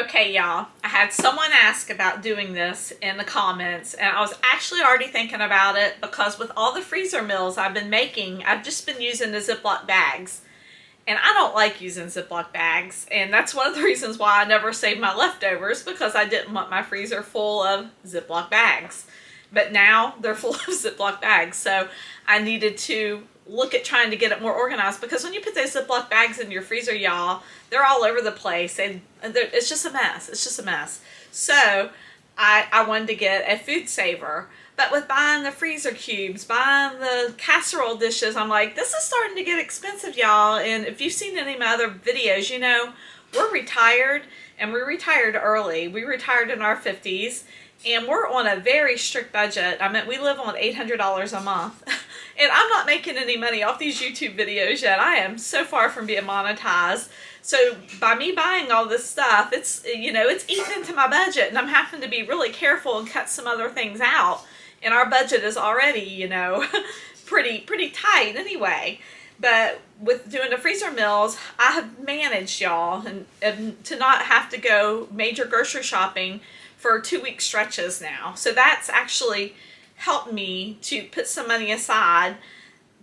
Okay, y'all, I had someone ask about doing this in the comments, and I was actually already thinking about it because with all the freezer meals I've been making, I've just been using the Ziploc bags. And I don't like using Ziploc bags, and that's one of the reasons why I never save my leftovers, because I didn't want my freezer full of Ziploc bags. But now they're full of Ziploc bags, so I needed to look at trying to get it more organized, because when you put those Ziploc bags in your freezer, y'all, they're all over the place, and it's just a mess. It's just a mess. So I wanted to get a FoodSaver. But with buying the freezer cubes, buying the casserole dishes, I'm like, this is starting to get expensive, y'all. And if you've seen any of my other videos, you know, we're retired, and we retired early. We retired in our 50s, and we're on a very strict budget. I mean, we live on $800 a month. And I'm not making any money off these YouTube videos yet. I am so far from being monetized. So by me buying all this stuff, it's, you know, it's eating into my budget, and I'm having to be really careful and cut some other things out. And our budget is already, you know, pretty tight anyway. But with doing the freezer meals, I have managed, y'all, and to not have to go major grocery shopping for 2-week stretches now. So that's actually helped me to put some money aside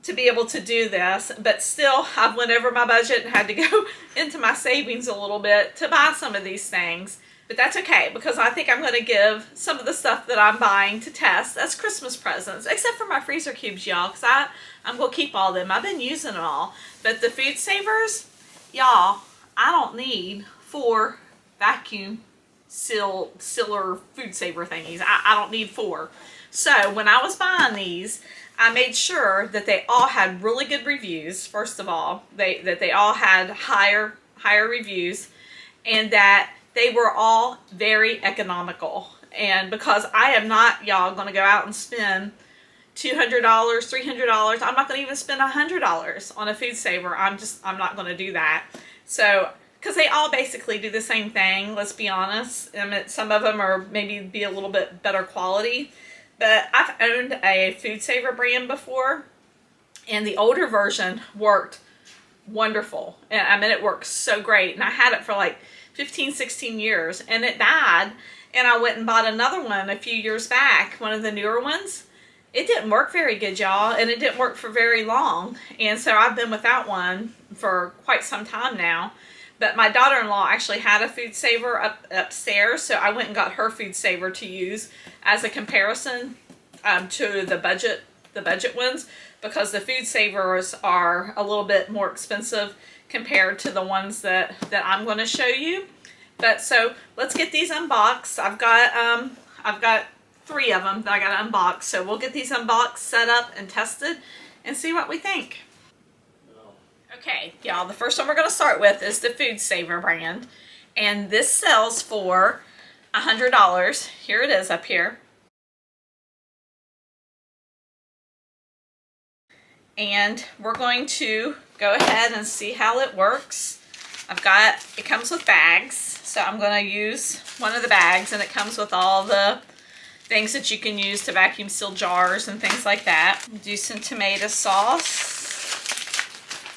to be able to do this. But still, I've went over my budget and had to go into my savings a little bit to buy some of these things. But that's okay, because I think I'm going to give some of the stuff that I'm buying to test as Christmas presents, except for my freezer cubes, y'all, because I'm going to keep all of them. I've been using them all. But the FoodSavers, y'all, I don't need 4 vacuum sealer FoodSaver thingies. I don't need 4. So when I was buying these, I made sure that they all had really good reviews. First of all, that they all had higher reviews, and that they were all very economical. And because I am not, y'all, going to go out and spend $200, $300. I'm not going to even spend $100 on a FoodSaver. I'm not going to do that. So, because they all basically do the same thing, let's be honest. I mean, some of them are maybe be a little bit better quality. But I've owned a FoodSaver brand before, and the older version worked wonderful. And I mean, it worked so great. And I had it for like 15, 16 years, and it died. And I went and bought another one a few years back, one of the newer ones. It didn't work very good, y'all, and it didn't work for very long. And so I've been without one for quite some time now. But my daughter-in-law actually had a FoodSaver upstairs, so I went and got her FoodSaver to use as a comparison to the budget ones, because the FoodSavers are a little bit more expensive compared to the ones that I'm going to show you. But so let's get these unboxed. I've got 3 of them that I got to unbox, so we'll get these unboxed, set up, and tested, and see what we think. Okay, y'all, the first one we're going to start with is the FoodSaver brand, and this sells for $100. Here it is up here. And we're going to go ahead and see how it works. It comes with bags, so I'm going to use one of the bags, and it comes with all the things that you can use to vacuum seal jars and things like that. Do some tomato sauce.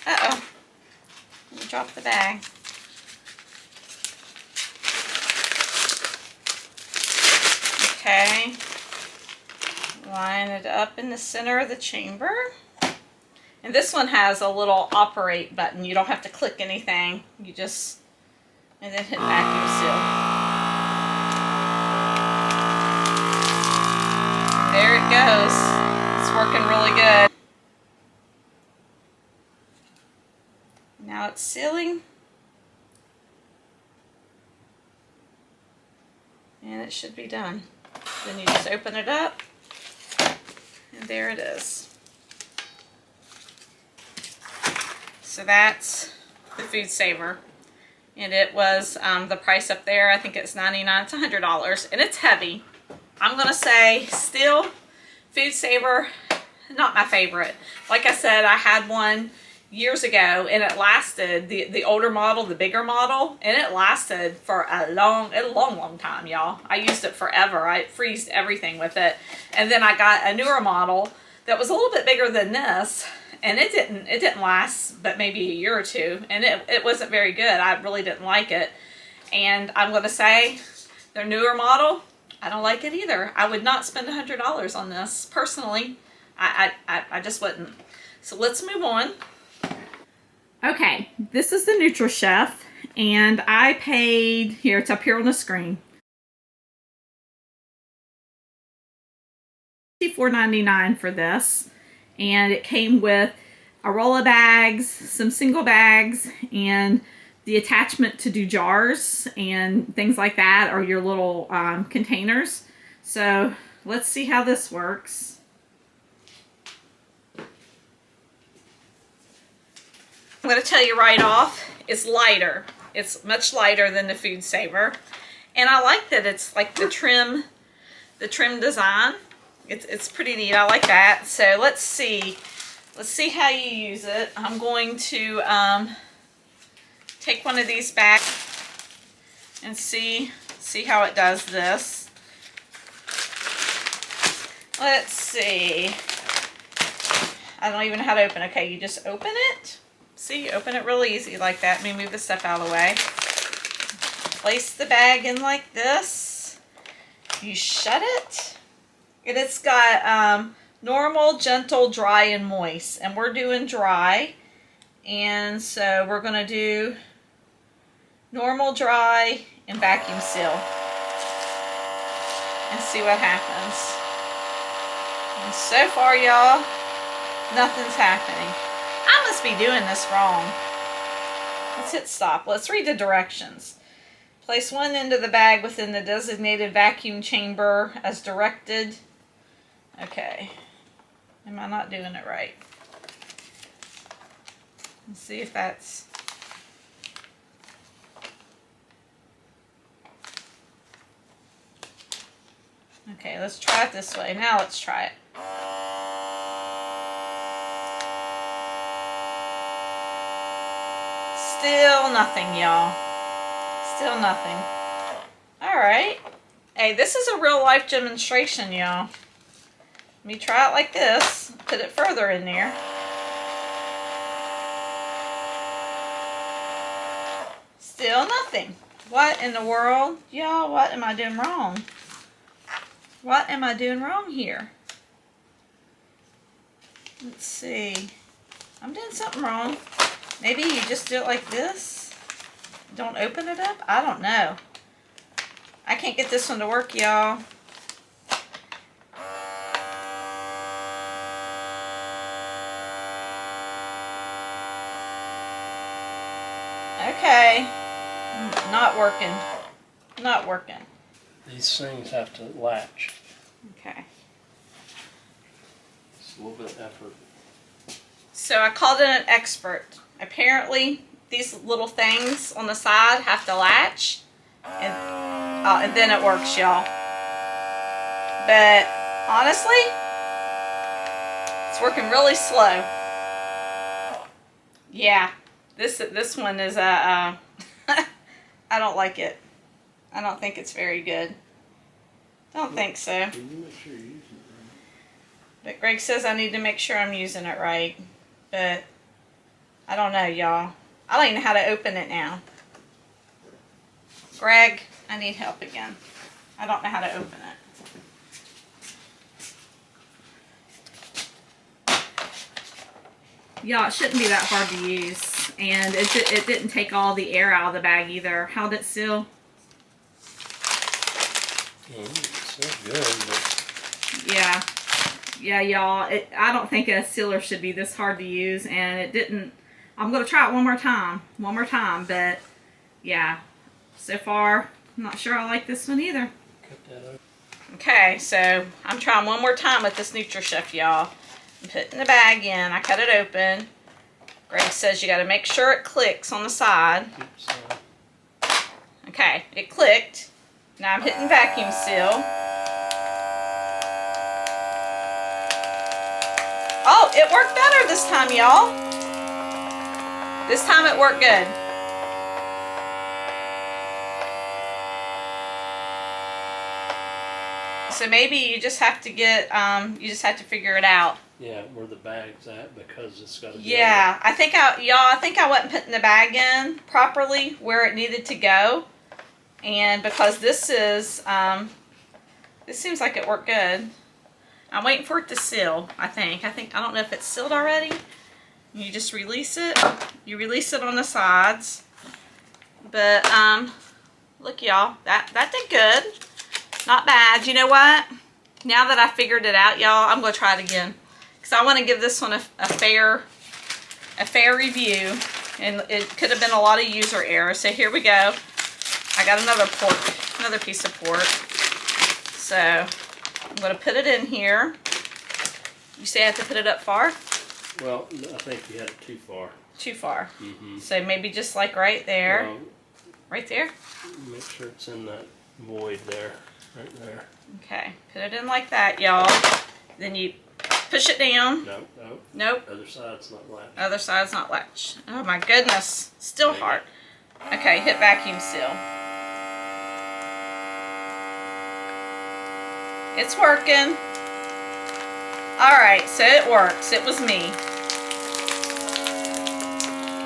Uh-oh, let me drop the bag. Okay, line it up in the center of the chamber. And this one has a little operate button. You don't have to click anything. You just, and then hit vacuum seal. There it goes. It's working really good. Now it's sealing. And it should be done. Then you just open it up. And there it is. So that's the FoodSaver. And it was the price up there, I think it's $99 to $100. And it's heavy. I'm going to say still FoodSaver, not my favorite. Like I said, I had one years ago, and it lasted, the older model, the bigger model, and it lasted for a long time, y'all. I used it forever. I freezed everything with it. And then I got a newer model that was a little bit bigger than this, and it didn't last but maybe a year or two, and it wasn't very good. I really didn't like it. And I'm going to say their newer model, I don't like it either. I would not spend $100 on this personally. I just wouldn't. So let's move on. Okay, this is the Nutrichef, and I paid, here, it's up here on the screen, $54.99 for this, and it came with a roll of bags, some single bags, and the attachment to do jars and things like that, or your little containers. So let's see how this works. I'm going to tell you right off, it's lighter. It's much lighter than the FoodSaver. And I like that it's like the trim design. It's pretty neat. I like that. So let's see. Let's see how you use it. I'm going to take one of these back and see how it does this. Let's see. I don't even know how to open it. Okay, you just open it. See, open it real easy like that. Let me move the stuff out of the way. Place the bag in like this. You shut it. And it's got normal, gentle, dry, and moist. And we're doing dry. And so we're going to do normal, dry, and vacuum seal. And see what happens. And so far, y'all, nothing's happening. I must be doing this wrong. Let's hit stop. Let's read the directions. Place one end of the bag within the designated vacuum chamber as directed. Okay. Am I not doing it right? Let's see if that's... Okay, let's try it this way. Now let's try it. Still nothing, y'all. Still nothing. Alright. Hey, this is a real life demonstration, y'all. Let me try it like this. Put it further in there. Still nothing. What in the world? Y'all, what am I doing wrong? What am I doing wrong here? Let's see. I'm doing something wrong. Maybe you just do it like this? Don't open it up? I don't know. I can't get this one to work, y'all. Okay. Not working. Not working. These things have to latch. Okay. It's a little bit of effort. So I called in an expert. Apparently, these little things on the side have to latch, and then it works, y'all. But honestly, it's working really slow. Yeah, this one is I don't like it. I don't think it's very good. Don't think so. Can you make sure you're using it right? But Greg says I need to make sure I'm using it right. But I don't know, y'all. I don't even know how to open it now. Greg, I need help again. I don't know how to open it. Y'all, it shouldn't be that hard to use. And it didn't take all the air out of the bag either. How'd it seal? It's so good, but... Yeah. Yeah, y'all. I don't think a sealer should be this hard to use. And it didn't... I'm going to try it one more time. One more time. But, yeah. So far, I'm not sure I like this one either. Cut that open. Okay, so I'm trying one more time with this Nutrichef, y'all. I'm putting the bag in. I cut it open. Greg says you got to make sure it clicks on the side. Okay, it clicked. Now I'm hitting vacuum seal. Oh, it worked better this time, y'all. This time it worked good. So maybe you just have to get, you just have to figure it out. Yeah, where the bag's at, because it's got to be... Yeah, I think I wasn't putting the bag in properly where it needed to go. And because this seems like it worked good. I'm waiting for it to seal, I don't know if it's sealed already. You just release it. You release it on the sides. But, look y'all, that did good. Not bad. You know what? Now that I figured it out, y'all, I'm going to try it again. Because I want to give this one a fair review. And it could have been a lot of user error. So here we go. I got another piece of pork. So I'm going to put it in here. You say I have to put it up far? Well, I think you had it too far. Too far. Mm-hmm. So maybe just like right there. Well, right there? Make sure it's in that void there. Right there. Okay. Put it in like that, y'all. Then you push it down. Nope, nope. Nope. Other side's not latched. Other side's not latched. Oh my goodness. Still hard. Okay, hit vacuum seal. It's working. Alright, so it works. It was me.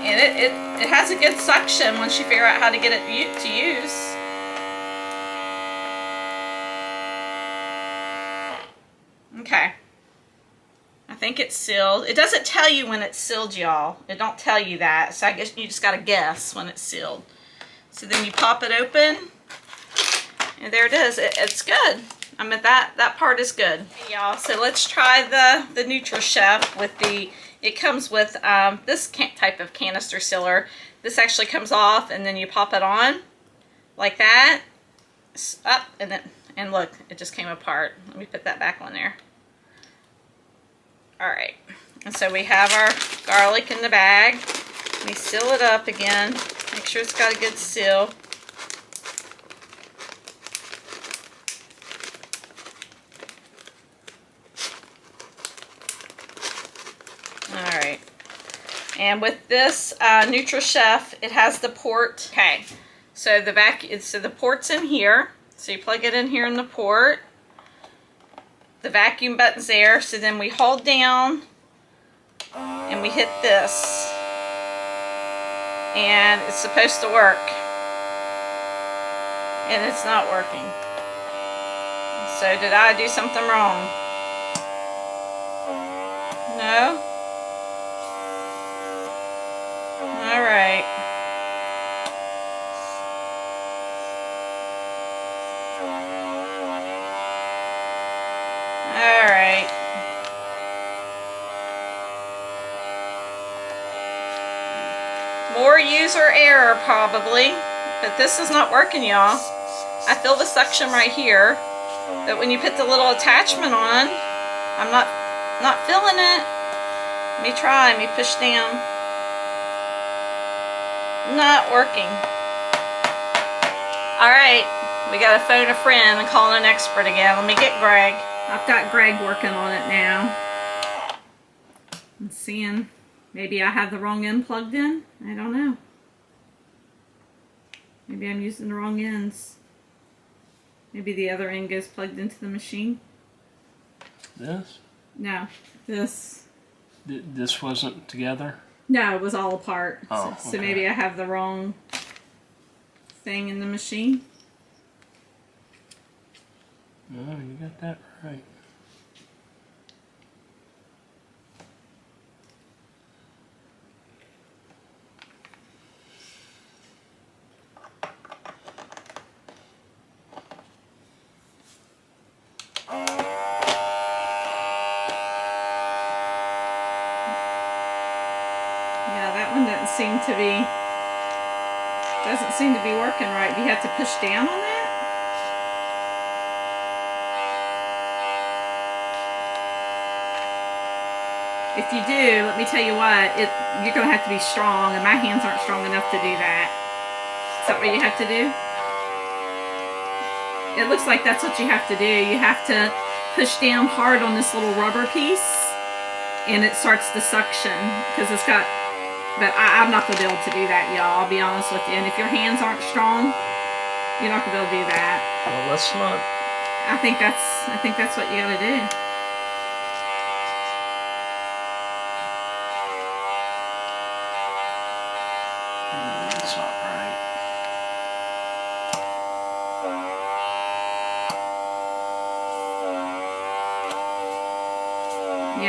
And it has a good suction once you figure out how to get it to use. Okay. I think it's sealed. It doesn't tell you when it's sealed, y'all. It don't tell you that. So I guess you just got to guess when it's sealed. So then you pop it open. And there it is. It's good. I mean, that part is good. Hey, y'all. So let's try the Nutrichef with the... It comes with this type of canister sealer. This actually comes off and then you pop it on like that. Up and look, it just came apart. Let me put that back on there. Alright, and so we have our garlic in the bag. We seal it up again. Make sure it's got a good seal. Alright, and with this Nutrichef, it has the port. Okay, so the port's in here. So you plug it in here in the port. The vacuum button's there, so then we hold down and we hit this. And it's supposed to work. And it's not working. So did I do something wrong? No? Alright. Alright. More user error probably, but this is not working, y'all. I feel the suction right here, but when you put the little attachment on, I'm not feeling it. Let me try. Let me push down. Not working. Alright, we gotta phone a friend and call an expert again. Let me get Greg. I've got Greg working on it now. I'm seeing, maybe I have the wrong end plugged in. I don't know. Maybe I'm using the wrong ends. Maybe the other end goes plugged into the machine. This? No, this. This wasn't together? No, it was all apart. Oh, so maybe I have the wrong thing in the machine. No, you got that right. Yeah, that one doesn't seem to be working right. Do you have to push down on that? If you do, let me tell you what, you're going to have to be strong, and my hands aren't strong enough to do that. Is that what you have to do? It looks like that's what you have to do. You have to push down hard on this little rubber piece, and it starts to suction, because it's got, but I'm not going to be able to do that, y'all, I'll be honest with you. And if your hands aren't strong, you're not going to be able to do that. Well, let's not. I think that's what you got to do. That's not right.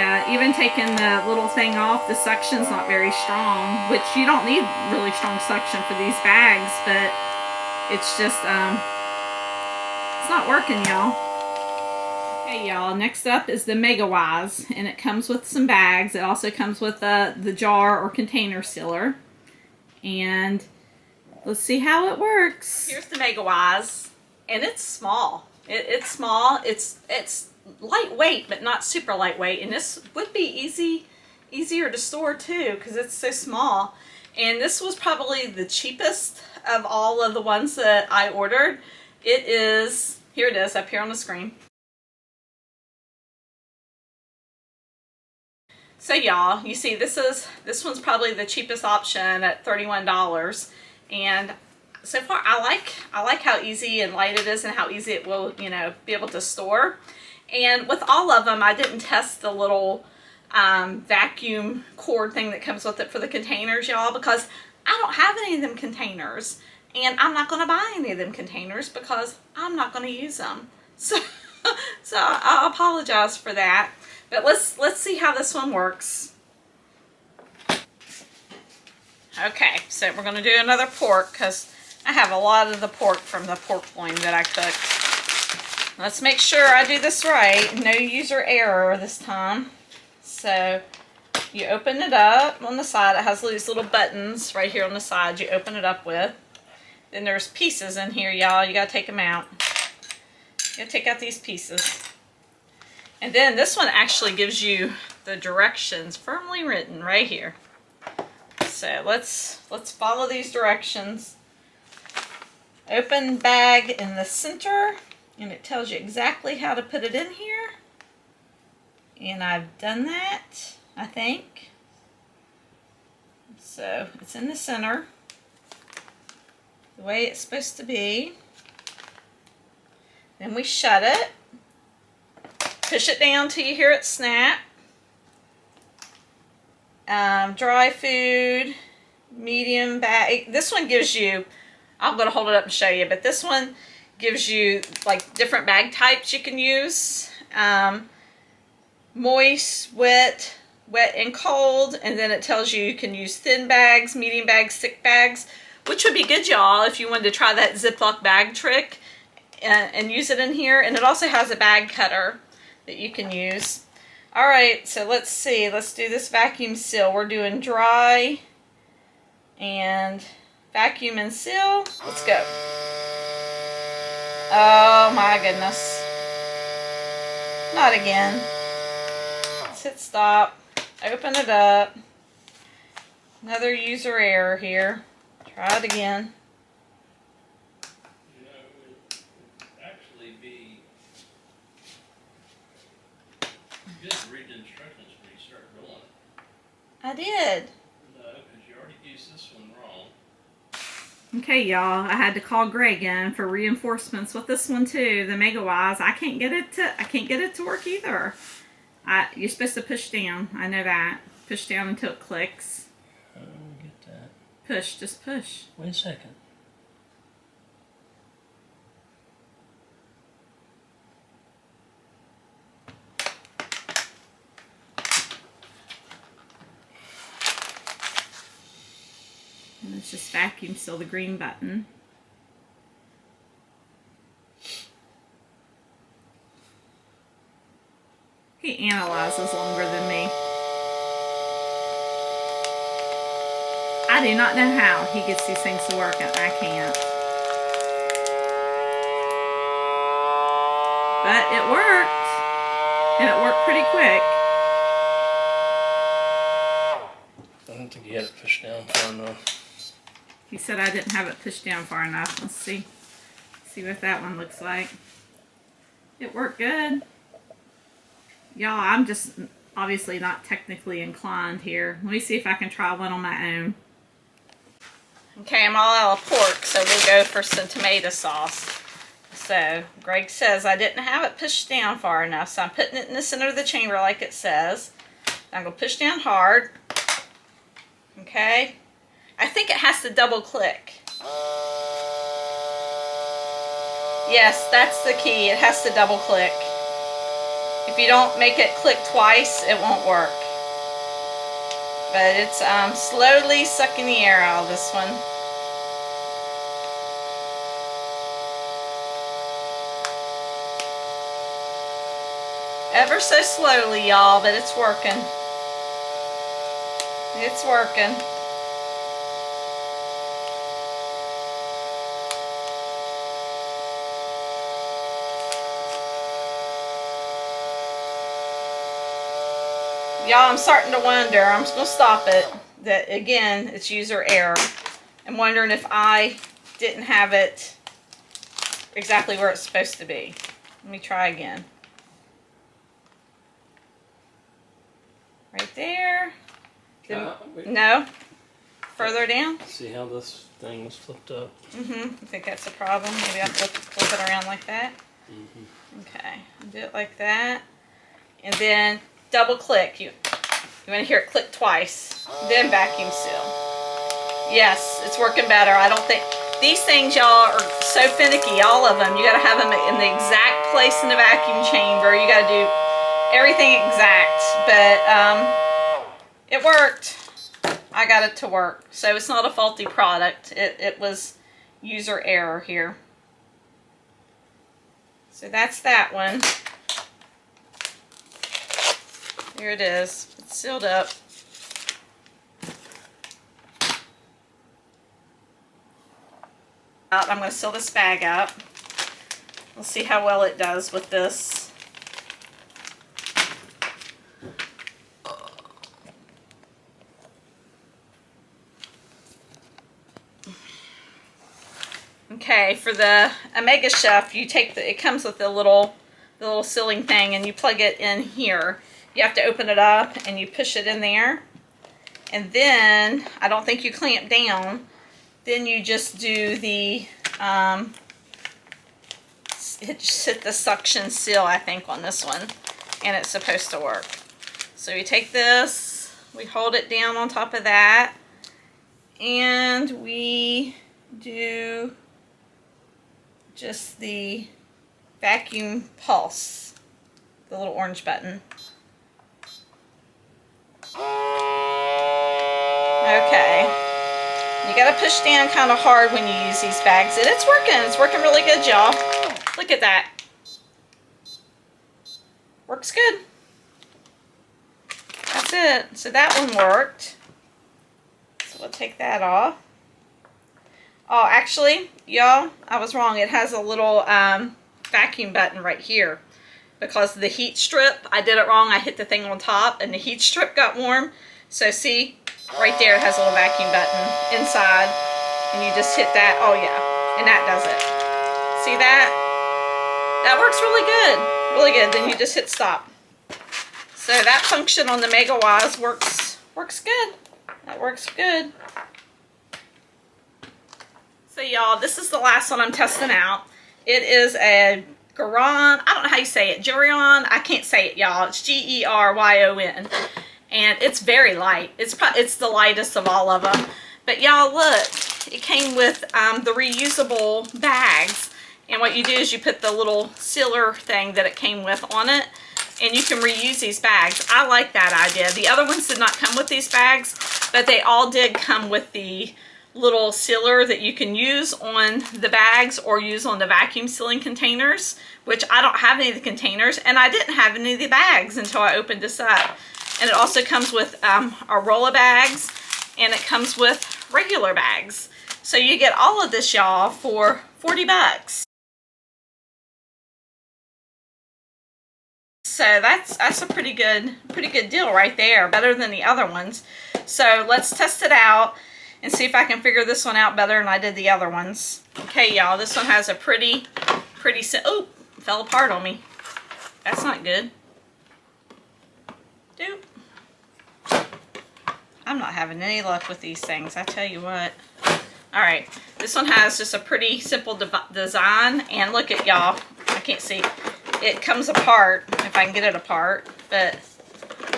Yeah, even taking the little thing off, the suction's not very strong, which you don't need really strong suction for these bags, but it's just, it's not working, y'all. Okay, y'all, next up is the MegaWise, and it comes with some bags. It also comes with the jar or container sealer. And let's see how it works. Here's the MegaWise, and it's small. It's small. It's lightweight, but not super lightweight. And this would be easier to store too, because it's so small. And this was probably the cheapest of all of the ones that I ordered. It is, here it is, up here on the screen. So y'all, you see this one's probably the cheapest option at $31. And so far I like how easy and light it is and how easy it will, you know, be able to store. And with all of them, I didn't test the little vacuum cord thing that comes with it for the containers, y'all, because I don't have any of them containers. And I'm not going to buy any of them containers because I'm not going to use them. So I apologize for that. But let's see how this one works. Okay, so we're going to do another pork because I have a lot of the pork from the pork loin that I cooked. Let's make sure I do this right. No user error this time. So you open it up on the side. It has these little buttons right here on the side you open it up with. Then there's pieces in here, y'all. You got to take them out. You got to take out these pieces. And then this one actually gives you the directions firmly written right here. So let's follow these directions. Open bag in the center, and it tells you exactly how to put it in here. And I've done that, I think. So it's in the center, the way it's supposed to be. Then we shut it. Push it down till you hear it snap. Dry food, medium bag. This one gives you, I'm going to hold it up and show you, but this one gives you like different bag types you can use. Moist, wet and cold, and then it tells you can use thin bags, medium bags, thick bags, which would be good, y'all, if you wanted to try that Ziploc bag trick and use it in here. And it also has a bag cutter that you can use. Alright, so let's see. Let's do this vacuum seal. We're doing dry and vacuum and seal. Let's go. Oh my goodness. Not again. Let's hit stop. Open it up. Another user error here. Try it again. Read the instructions when you start doing it. I did. No, because you already used this one wrong. Okay, y'all. I had to call Greg in for reinforcements with this one too. The MegaWise. I can't get it to work either. You're supposed to push down. I know that. Push down until it clicks. I don't get that. Push. Just push. Wait a second. And it's just vacuum seal, the green button. He analyzes longer than me. I do not know how he gets these things to work, and I can't. But it worked. And it worked pretty quick. I don't think you had it pushed down far enough. He said I didn't have it pushed down far enough. Let's see. See what that one looks like. It worked good. Y'all, I'm just obviously not technically inclined here. Let me see if I can try one on my own. Okay, I'm all out of pork, so we'll go for some tomato sauce. So, Greg says I didn't have it pushed down far enough, so I'm putting it in the center of the chamber like it says. I'm going to push down hard. Okay. I think it has to double click. Yes, that's the key. It has to double click. If you don't make it click twice, it won't work. But it's slowly sucking the air out of this one. Ever so slowly, y'all, but it's working. It's working. Y'all, I'm starting to wonder, I'm just going to stop it, that again, it's user error. I'm wondering if I didn't have it exactly where it's supposed to be. Let me try again. Right there. No. Further down. See how this thing was flipped up? I think that's a problem. Maybe I'll flip it around like that. Okay. Do it like that. And then double click. You want to hear it click twice. Then vacuum seal. Yes, it's working better. I don't think... These things, y'all, are so finicky. All of them. You got to have them in the exact place in the vacuum chamber. You got to do everything exact. But it worked. I got it to work. So it's not a faulty product. It was user error here. So that's that one. Here it is. It's sealed up. I'm going to seal this bag up. We'll see how well it does with this. Okay, for the MegaChef, you take it comes with the little sealing thing, and you plug it in here. You have to open it up and you push it in there, and then I don't think you clamp down. Then you just do the hit the suction seal, I think, on this one, and it's supposed to work. So you take this, we hold it down on top of that, and we do just the vacuum pulse, the little orange button. Okay, you gotta push down kind of hard when you use these bags, and it's working really good, y'all. Look at that. Works good. That's it. So that one worked. So we'll take that off. Oh, actually, y'all, I was wrong. It has a little vacuum button right here. Because of the heat strip, I did it wrong. I hit the thing on top and the heat strip got warm. So see, right there it has a little vacuum button inside. And you just hit that. Oh yeah, and that does it. See that? That works really good. Really good. Then you just hit stop. So that function on the MegaWise works good. That works good. So y'all, this is the last one I'm testing out. It is a Geryon. I don't know how you say it. Geryon. I can't say it, y'all. It's Geryon. And it's very light. It's the lightest of all of them. But y'all, look. It came with the reusable bags. And what you do is you put the little sealer thing that it came with on it. And you can reuse these bags. I like that idea. The other ones did not come with these bags. But they all did come with the little sealer that you can use on the bags or use on the vacuum sealing containers, which I don't have any of the containers, and I didn't have any of the bags until I opened this up. And it also comes with a roll of bags, and it comes with regular bags. So you get all of this, y'all, for 40 bucks. So that's a pretty good deal right there, better than the other ones. So let's test it out and see if I can figure this one out better than I did the other ones. Okay, y'all, this one has a pretty, oh, fell apart on me. That's not good. Doop. I'm not having any luck with these things, I tell you what. All right, this one has just a pretty simple design, and look at y'all, I can't see. It comes apart, if I can get it apart, but,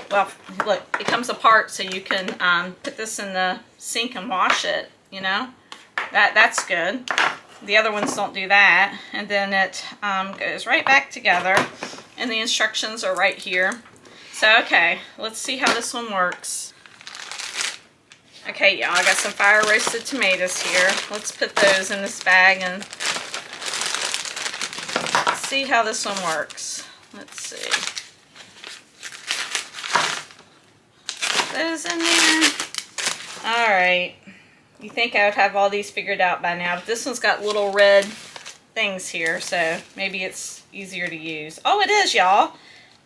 well, look, it comes apart so you can put this in the sink and wash it, you know? That's good. The other ones don't do that. And then it goes right back together. and the instructions are right here. So, okay, let's see how this one works. Okay, y'all, I got some fire roasted tomatoes here. Let's put those in this bag and see how this one works. Let's see. Put those in there. All right. You think I would have all these figured out by now, but this one's got little red things here, so maybe it's easier to use. Oh, it is, y'all.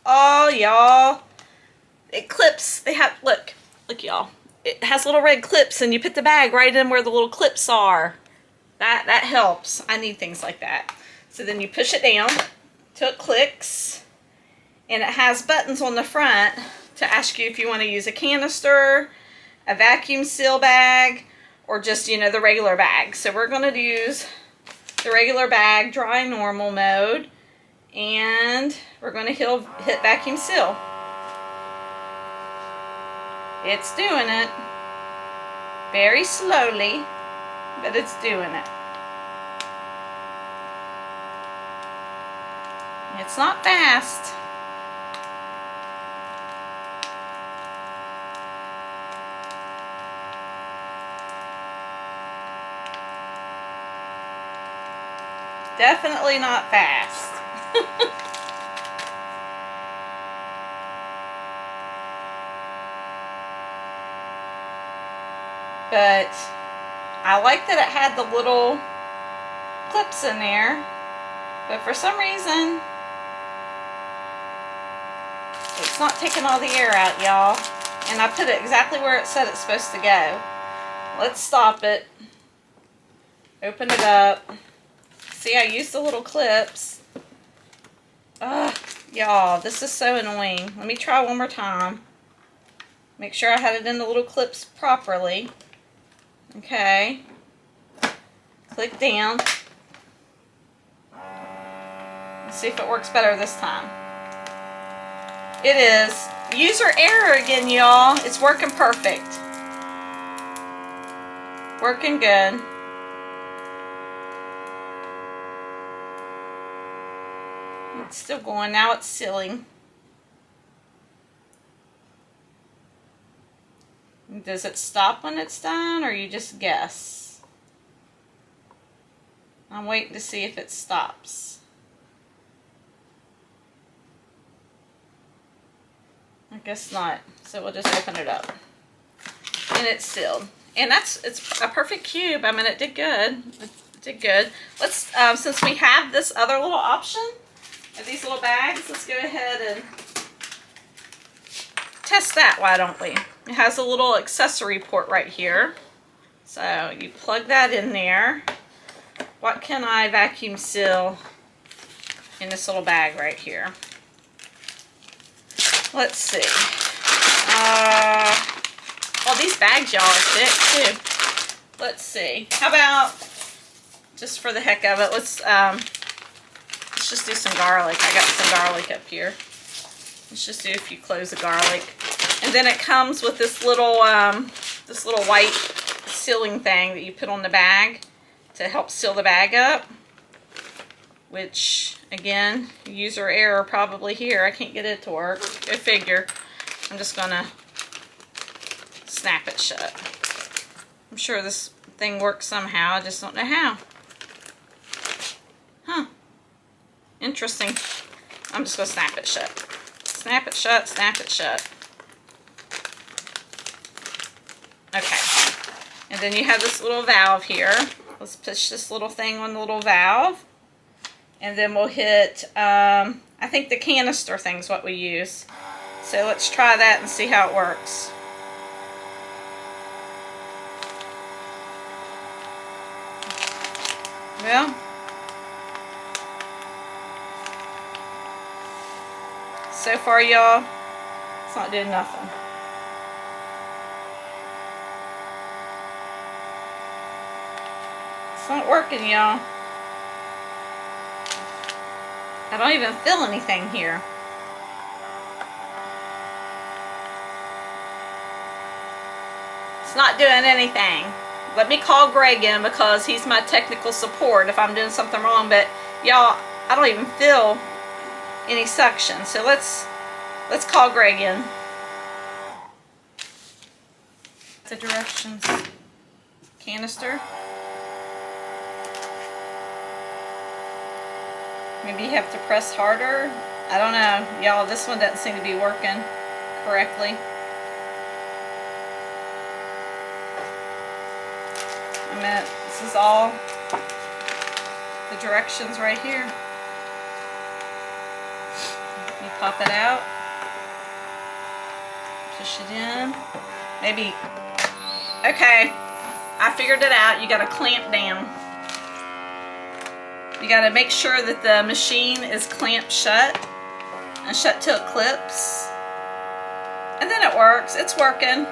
Oh, y'all. It clips. They have, look, y'all. It has little red clips, and you put the bag right in where the little clips are. That helps. I need things like that. So then you push it down till it clicks, and it has buttons on the front to ask you if you want to use a canister, a vacuum seal bag, or just, you know, the regular bag. So we're going to use the regular bag, dry normal mode, and we're going to hit vacuum seal. It's doing it. Very slowly, but it's doing it. It's not fast. Definitely not fast. But I like that it had the little clips in there, but for some reason it's not taking all the air out, y'all. And I put it exactly where it said it's supposed to go. Let's stop it. Open it up. See, I used the little clips. Ugh, y'all, this is so annoying. Let me try one more time. Make sure I had it in the little clips properly. Okay. Click down. Let's see if it works better this time. It is. User error again, y'all. It's working perfect. Working good. It's still going. Now it's sealing. Does it stop when it's done, or you just guess? I'm waiting to see if it stops. I guess not. So we'll just open it up. And it's sealed. And it's a perfect cube. I mean, it did good. It did good. Let's, since we have this other little option of these little bags, let's go ahead and test that, why don't we? It has a little accessory port right here. So you plug that in there. What can I vacuum seal in this little bag right here? Let's see. Well, these bags, y'all, are thick too. Let's see. How about, just for the heck of it, let's just do some garlic. I got some garlic up here. Let's just do a few cloves of garlic. And then it comes with this little white sealing thing that you put on the bag to help seal the bag up. Which, again, user error probably here. I can't get it to work. Go figure. I'm just gonna snap it shut. I'm sure this thing works somehow. I just don't know how. Huh. Interesting. I'm just gonna snap it shut. Snap it shut, snap it shut. Okay. And then you have this little valve here. Let's push this little thing on the little valve. And then we'll hit, I think the canister thing's what we use. So let's try that and see how it works. Well, so far, y'all, it's not doing nothing. It's not working, y'all. I don't even feel anything here. It's not doing anything. Let me call Greg in because he's my technical support if I'm doing something wrong. But y'all, I don't even feel any suction. So let's call Geryon. The directions canister. Maybe you have to press harder. I don't know, y'all. This one doesn't seem to be working correctly. A minute. This is all the directions right here. You pop it out, push it in. Maybe. Okay, I figured it out. You got to clamp down. You got to make sure that the machine is clamped shut and shut till it clips. And then it works. It's working.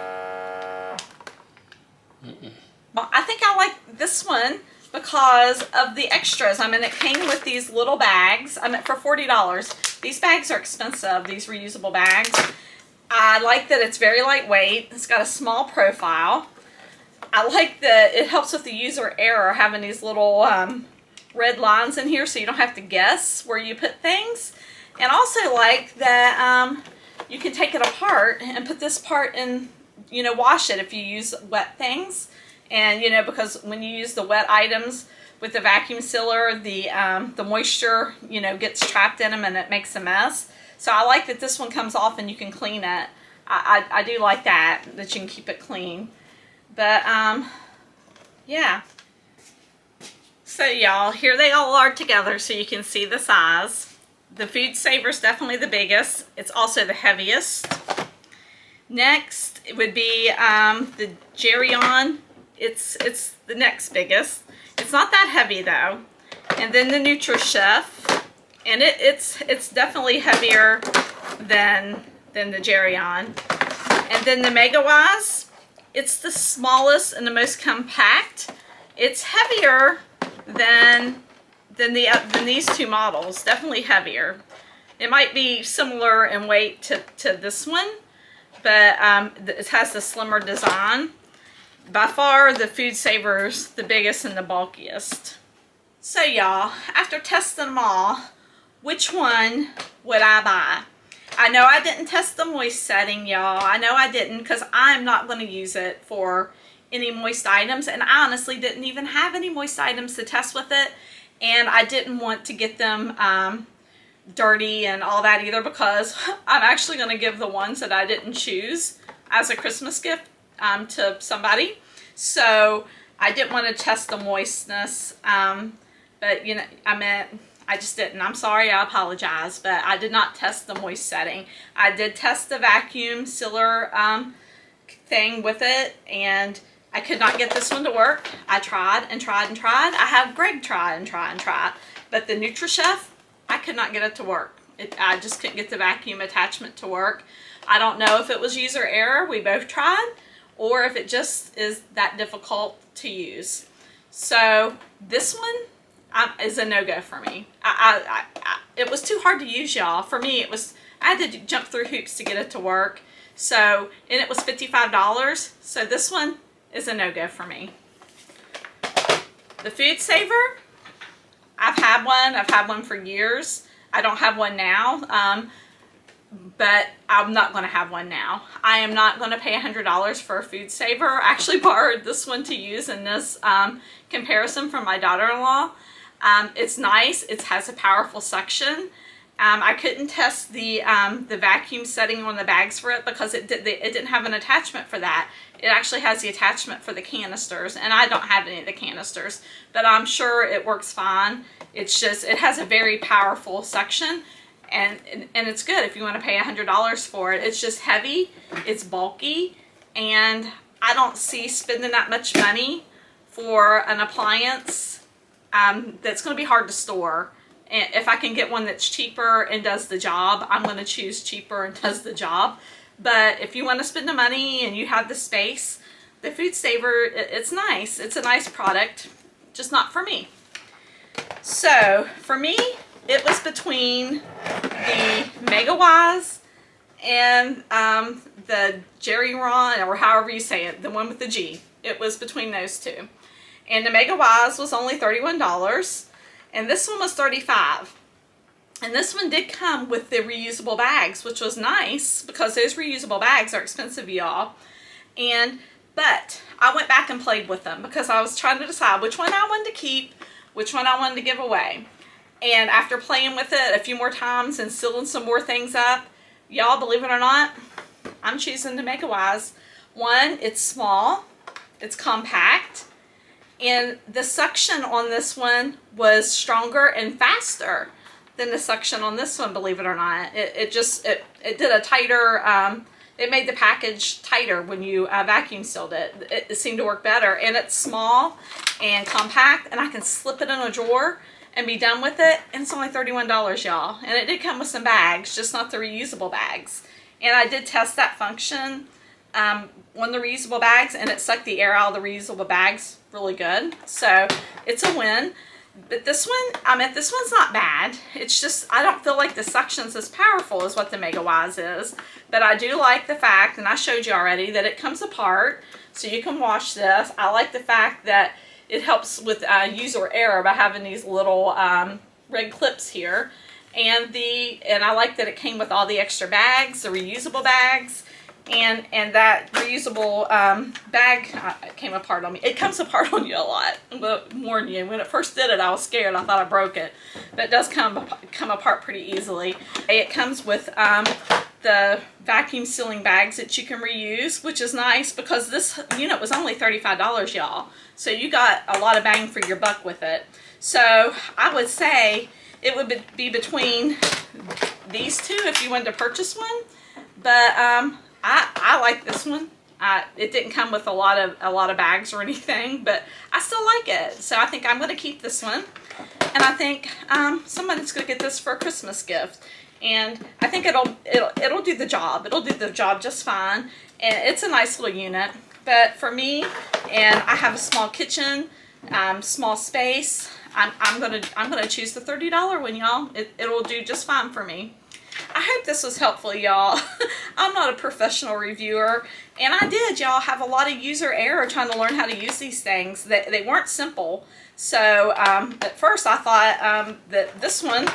Well, I think I like this one because of the extras. I mean, it came with these little bags. I mean, for $40. These bags are expensive, these reusable bags. I like that it's very lightweight. It's got a small profile. I like that it helps with the user error, having these little red lines in here so you don't have to guess where you put things. And also like that you can take it apart and put this part in, you know, wash it if you use wet things. And, you know, because when you use the wet items with the vacuum sealer, the moisture, you know, gets trapped in them and it makes a mess. So I like that this one comes off and you can clean it. I do like that you can keep it clean. But, yeah. So, y'all, here they all are together so you can see the size. The FoodSaver is definitely the biggest. It's also the heaviest. Next, it would be the Geryon. It's the next biggest. It's not that heavy though. And then the Nutrichef, and it's definitely heavier than the Geryon. And then the MegaWise, it's the smallest and the most compact. It's heavier than these two models. Definitely heavier. It might be similar in weight to this one, but it has the slimmer design. By far, the FoodSaver's the biggest and the bulkiest. So y'all, after testing them all, which one would I buy? I know I didn't test the moist setting, y'all. I know I didn't because I'm not going to use it for any moist items. And I honestly didn't even have any moist items to test with it. And I didn't want to get them dirty and all that either because I'm actually going to give the ones that I didn't choose as a Christmas gift to somebody. So I didn't want to test the moistness, but you know, I just didn't. I'm sorry, I apologize, but I did not test the moist setting. I did test the vacuum sealer thing with it, and I could not get this one to work. I tried and tried and tried. I have Greg try and try and try, but the Nutrichef, I could not get it to work. I just couldn't get the vacuum attachment to work. I don't know if it was user error. We both tried, or if it just is that difficult to use. So this one is a no-go for me. It was too hard to use, y'all. For me, I had to jump through hoops to get it to work. So, and it was $55. So this one is a no-go for me. The FoodSaver, I've had one for years. I don't have one now. But I'm not going to have one now. I am not going to pay $100 for a FoodSaver. I actually borrowed this one to use in this comparison from my daughter-in-law. It's nice. It has a powerful suction. I couldn't test the vacuum setting on the bags for it because it didn't have an attachment for that. It actually has the attachment for the canisters, and I don't have any of the canisters, but I'm sure it works fine. It's just, it has a very powerful suction. And it's good if you want to pay $100 for it. It's just heavy, it's bulky, and I don't see spending that much money for an appliance that's going to be hard to store. And if I can get one that's cheaper and does the job, I'm going to choose cheaper and does the job. But if you want to spend the money and you have the space, the FoodSaver, it's nice. It's a nice product, just not for me. So for me, it was between the MegaWise and the Geryon, or however you say it, the one with the G. It was between those two. And the MegaWise was only $31, and this one was $35. And this one did come with the reusable bags, which was nice because those reusable bags are expensive, y'all. But I went back and played with them because I was trying to decide which one I wanted to keep, which one I wanted to give away. And after playing with it a few more times and sealing some more things up, y'all, believe it or not, I'm choosing the MegaWise. One, it's small, it's compact, and the suction on this one was stronger and faster than the suction on this one, believe it or not. It did a tighter, it made the package tighter when you vacuum sealed it. It seemed to work better, and it's small and compact, and I can slip it in a drawer and be done with it, and it's only $31, y'all. And it did come with some bags, just not the reusable bags. And I did test that function on the reusable bags, and it sucked the air out of the reusable bags really good. So it's a win. But this one, this one's not bad. It's just, I don't feel like the suction's as powerful as what the MegaWise is. But I do like the fact, and I showed you already, that it comes apart so you can wash this. I like the fact that it helps with user error by having these little red clips here. And I like that it came with all the extra bags, the reusable bags. And that reusable bag came apart on me. It comes apart on you a lot, but warn you, when it first did it, I was scared. I thought I broke it, but it does come apart pretty easily. It comes with the vacuum sealing bags that you can reuse, which is nice because this unit was only $35, y'all. So you got a lot of bang for your buck with it. So I would say it would be between these two if you wanted to purchase one, but I like this one. It didn't come with a lot of bags or anything, but I still like it. So I think I'm going to keep this one, and I think somebody's going to get this for a Christmas gift, and I think it'll do the job. It'll do the job just fine, and it's a nice little unit. But for me, and I have a small kitchen, small space, I'm gonna choose the $30 one, y'all. It'll do just fine for me. I hope this was helpful, y'all. I'm not a professional reviewer, and I did, y'all, have a lot of user error trying to learn how to use these things. They weren't simple. So at first I thought that this one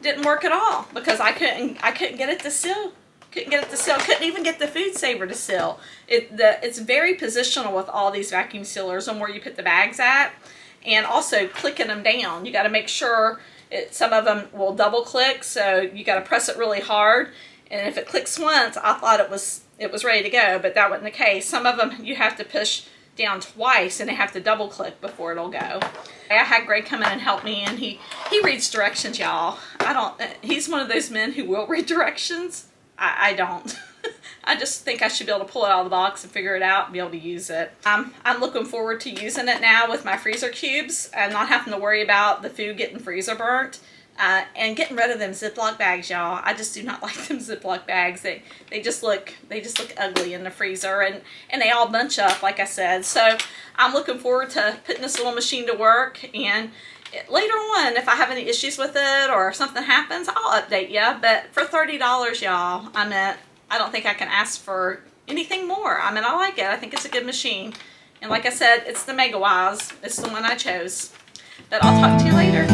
didn't work at all because I couldn't get it to seal. Couldn't even get the FoodSaver to seal. It's very positional with all these vacuum sealers on where you put the bags at, and also clicking them down. You got to make sure. Some of them will double click, so you got to press it really hard. And if it clicks once, I thought it was ready to go, but that wasn't the case. Some of them you have to push down twice, and they have to double click before it'll go. I had Greg come in and help me, and he reads directions, y'all. He's one of those men who will read directions. I don't. I just think I should be able to pull it out of the box and figure it out and be able to use it. I'm looking forward to using it now with my freezer cubes and not having to worry about the food getting freezer burnt. And getting rid of them Ziploc bags, y'all. I just do not like them Ziploc bags. They just look ugly in the freezer, and they all bunch up, like I said. So I'm looking forward to putting this little machine to work, and later on, if I have any issues with it or if something happens, I'll update you. But for $30, y'all, I don't think I can ask for anything more. I like it. I think it's a good machine. And like I said, it's the MegaWise. It's the one I chose. But I'll talk to you later.